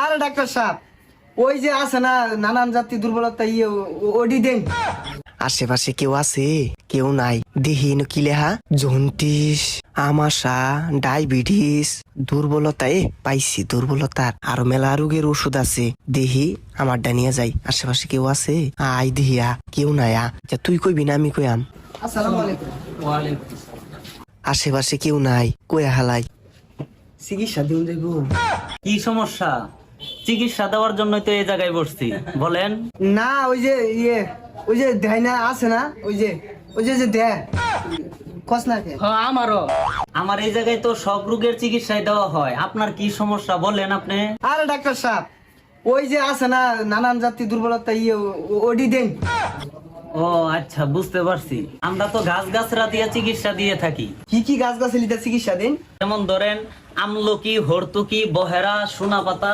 আরে ডাক্তার সাহেব, ওই যে আছে না নানান জাতি দুর্বলতা ওডি দেন। আশেপাশে কেউ আছে? কেউ নাই। দেহিন কি লেহা? জন্ডিস, আমাশা, ডায়াবেটিস, দুর্বলতা। পাইছি দুর্বলতার আরো মেলা রোগের ওষুধ আছে। দেহি আমারটা নিয়ে যাই। আশেপাশে কেউ আছে? আই দেহিয়া কেউ নাই। তুই কইবি না আমি কইয়াম? আসসালামু আলাইকুম। আশেপাশে কেউ নাই, কইয়া হালাই। চিকিৎসা দিন যাইব। কি সমস্যা? চিকিৎসা দেওয়ার জন্যই তো এই জায়গায় বসছি, বলেন। না ওই যে ওই যে দেয় না আছে না, ওই যে দেয় কস না কে? আমার এই জায়গায় তো সব রোগের চিকিৎসায় দেওয়া হয়। আপনার কি সমস্যা বলেন আপনি? আরে ডাক্তার সাহেব, ওই যে আছে না নানান জাতি দুর্বলতা ওডি দেন। ও আচ্ছা, বুঝতে পারছি। আমরা তো গাছগাছরা দিয়ে চিকিৎসা দিয়ে থাকি। কি গাছ গাছালিতে চিকিৎসা দিন? যেমন ধরেন আমলকি, হর্তুকি, বহেরা, সোনাপাতা,